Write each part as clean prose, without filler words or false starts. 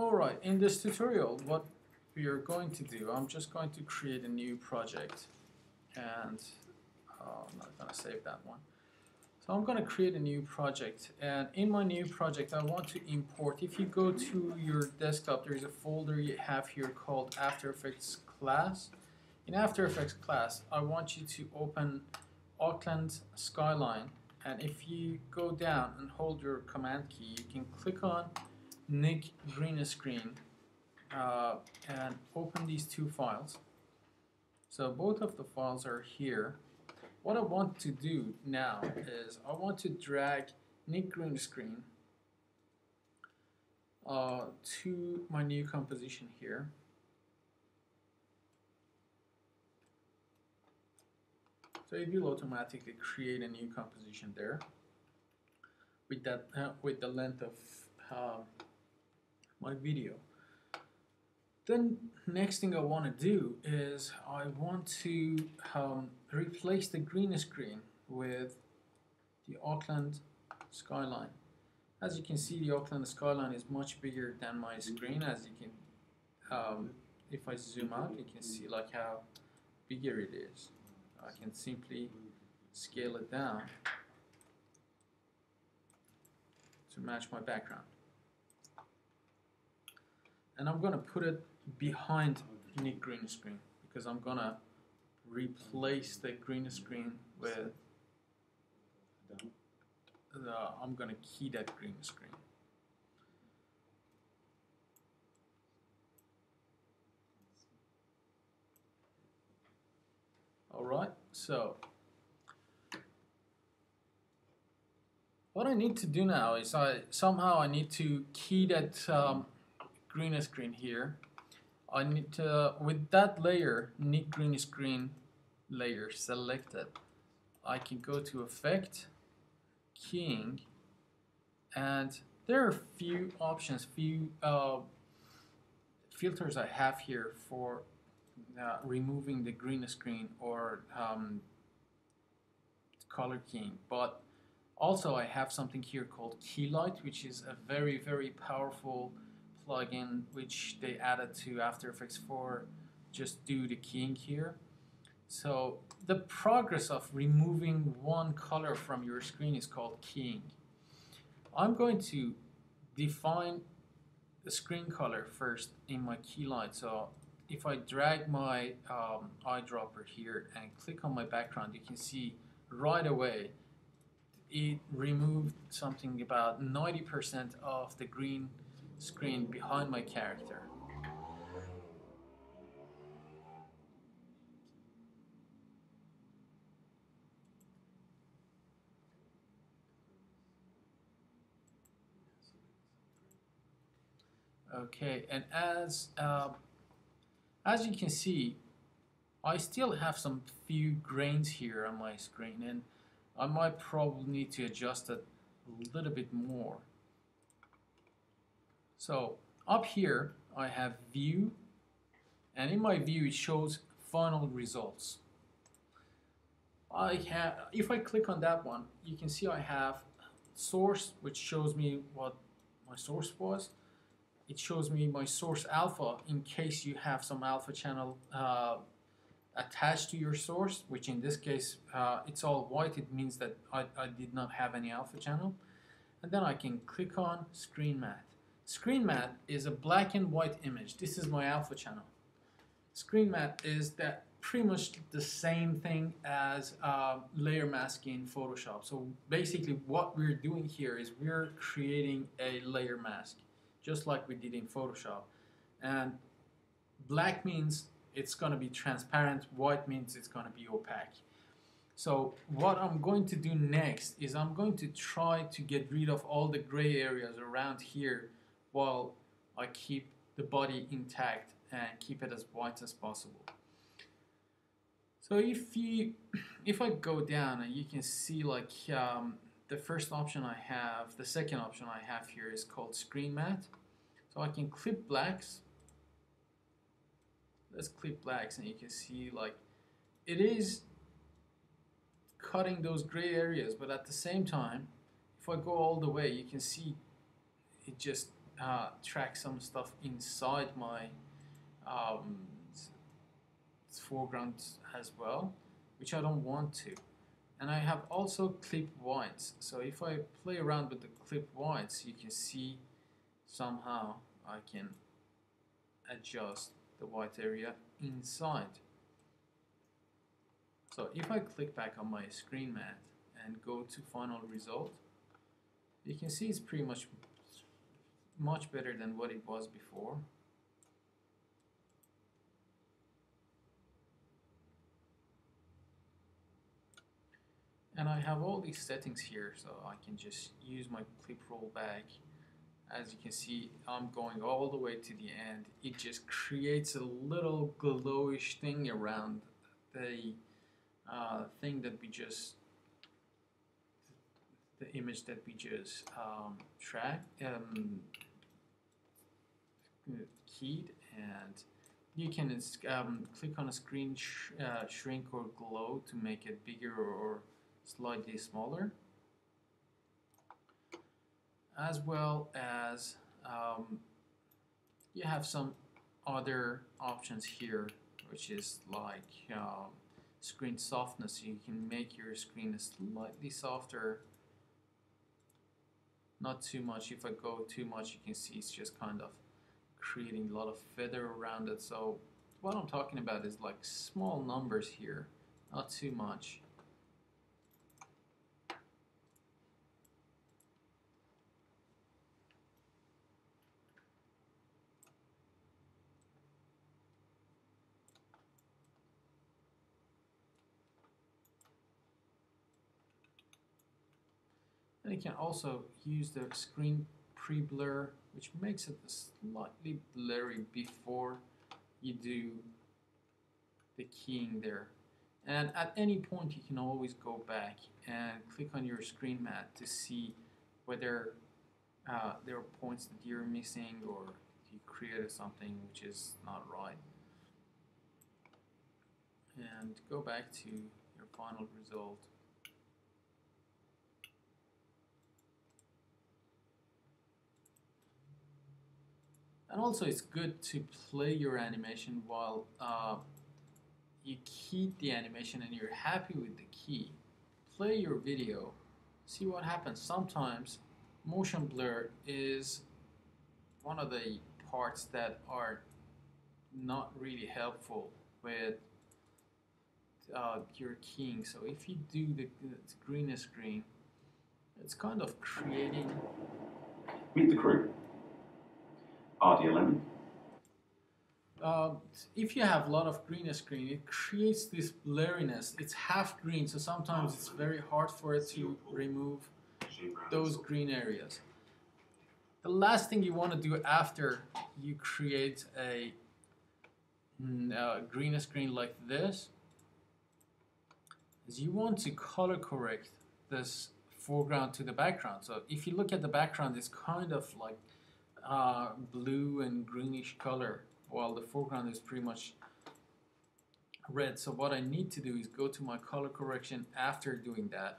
Alright, in this tutorial what we are going to do, I'm just going to create a new project and I'm not going to save that one. So I'm going to create a new project, and in my new project I want to import, if you go to your desktop, there is a folder you have here called After Effects class. In After Effects class I want you to open Auckland skyline, and if you go down and hold your command key you can click on Nick green screen and open these two files. So both of the files are here. What I want to do now is I want to drag Nick green screen to my new composition here. So it will automatically create a new composition there with that with the length of my video. Then next thing I want to do is I want to replace the green screen with the Auckland skyline. As you can see, the Auckland skyline is much bigger than my screen. As you can, if I zoom out, you can see like how bigger it is. I can simply scale it down to match my background. And I'm going to put it behind Nick green screen because I'm going to replace the green screen with I'm going to key that green screen. Alright, so what I need to do now is I need to key that green screen here. I need to, with that layer, Nick green screen layer selected, I can go to Effect, Keying, and there are few options, few filters I have here for removing the green screen or color keying, but also I have something here called Keylight, which is a very powerful plugin which they added to After Effects for just do the keying here. So the progress of removing one color from your screen is called keying. I'm going to define the screen color first in my Keylight. So if I drag my eyedropper here and click on my background, you can see right away it removed something about 90% of the green screen behind my character. Okay, and as you can see, I still have some few grains here on my screen, and I might probably need to adjust it a little bit more. So up here I have view, and in my view it shows final results. If I click on that one, you can see I have source, which shows me what my source was. It shows me my source alpha in case you have some alpha channel attached to your source, which in this case it's all white. It means that I did not have any alpha channel. And then I can click on Screen Matte. Screen Matte is a black and white image. This is my alpha channel. Screen Matte is that pretty much the same thing as layer masking in Photoshop. So basically what we're doing here is we're creating a layer mask, just like we did in Photoshop. And black means it's going to be transparent, white means it's going to be opaque. So what I'm going to do next is I'm going to try to get rid of all the gray areas around here while I keep the body intact and keep it as white as possible. So if I go down, and you can see like the first option I have, the second option I have here is called Screen Matte. So I can clip blacks. Let's clip blacks, and you can see like it is cutting those gray areas, but at the same time, if I go all the way, you can see it just track some stuff inside my um, foreground as well, which I don't want to. And I have also clip whites. So if I play around with the clip whites, you can see somehow I can adjust the white area inside. So if I click back on my screen mat and go to final result, you can see it's pretty much better than what it was before. And I have all these settings here, so I can just use my clip rollback. As you can see, I'm going all the way to the end. It just creates a little glowish thing around the thing that we just, the image that we just keyed, and you can click on a screen shrink or glow to make it bigger or slightly smaller, as well as you have some other options here, which is like screen softness. You can make your screen slightly softer, not too much. If I go too much, you can see it's just kind of creating a lot of feather around it. So what I'm talking about is like small numbers here, not too much. And you can also use the screen pre-blur, which makes it slightly blurry before you do the keying there. And at any point you can always go back and click on your screen mat to see whether there are points that you're missing or you created something which is not right. And go back to your final result. And also it's good to play your animation while you keyed the animation and you're happy with the key. Play your video, see what happens. Sometimes motion blur is one of the parts that are not really helpful with your keying. So if you do the green screen, it's kind of creating... Meet the crew. Ardi, Alemi. If you have a lot of green screen, it creates this blurriness. It's half green, so sometimes it's very hard for it to remove those green areas. The last thing you want to do after you create a green screen like this is you want to color correct this foreground to the background. So if you look at the background, it's kind of like blue and greenish color, while the foreground is pretty much red. So what I need to do is go to my color correction after doing that,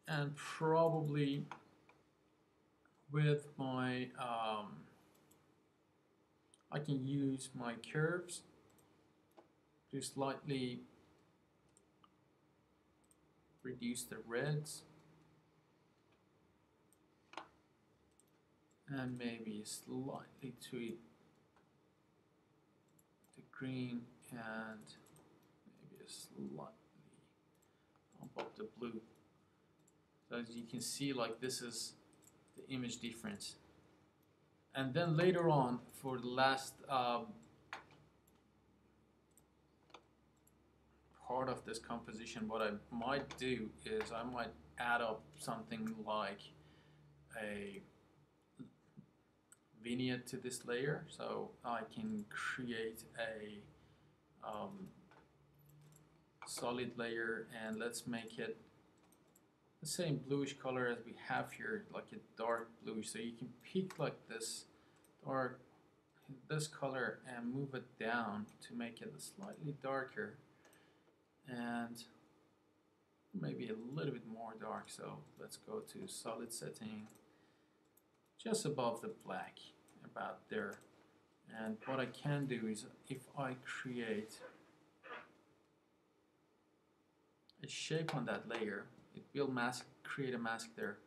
and probably with my I can use my curves to slightly reduce the reds and maybe slightly tweak the green and maybe a slightly bump up the blue. So as you can see, like, this is the image difference. And then later on, for the last part of this composition, what I might do is I might add up something like a vignette to this layer, so I can create a solid layer, and let's make it the same bluish color as we have here, like a dark bluish. So you can pick like this color and move it down to make it slightly darker and maybe a little bit more dark. So let's go to solid setting just above the black, about there. And what I can do is, if I create a shape on that layer, it will create a mask there,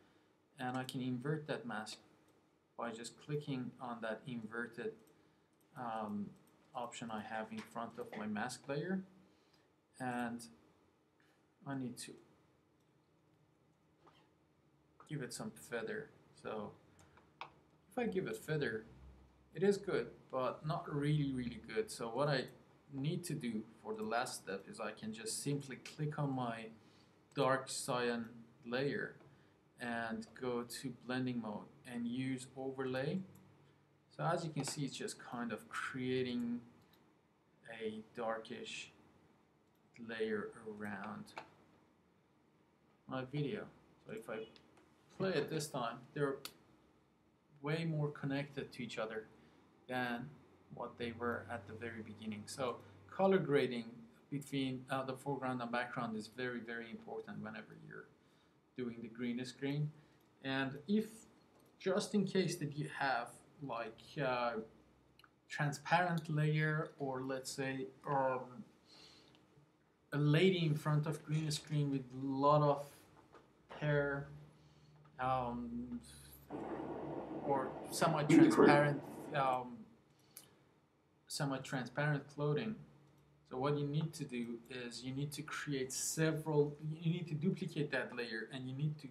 and I can invert that mask by just clicking on that inverted option I have in front of my mask layer, and I need to give it some feather. So if I give it feather, it is good, but not really good. So what I need to do for the last step is I can just simply click on my dark cyan layer and go to blending mode and use overlay. So as you can see, it's just kind of creating a darkish layer around my video. So if I play it this time, they're way more connected to each other than what they were at the very beginning. So color grading between the foreground and background is very important whenever you're doing the green screen. And if, just in case that you have like transparent layer, or let's say a lady in front of green screen with a lot of hair, or semi-transparent clothing. So what you need to do is you need to create several, you need to duplicate that layer, and you need to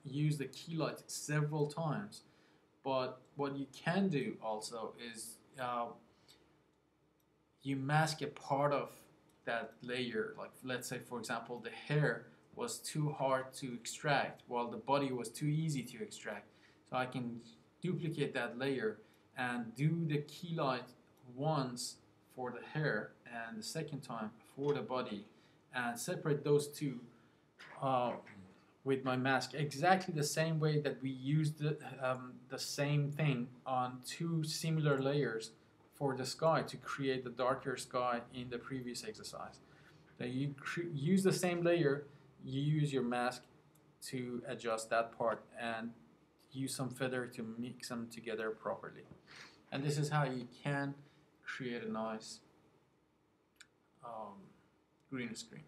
use the key light several times. But what you can do also is you mask a part of that layer. Like, let's say, for example, the hair was too hard to extract while the body was too easy to extract. So I can duplicate that layer and do the key light once for the hair and the second time for the body, and separate those two with my mask exactly the same way that we used the same thing on two similar layers for the sky to create the darker sky in the previous exercise. So you use the same layer, you use your mask to adjust that part, and use some feather to mix them together properly. And this is how you can create a nice green screen.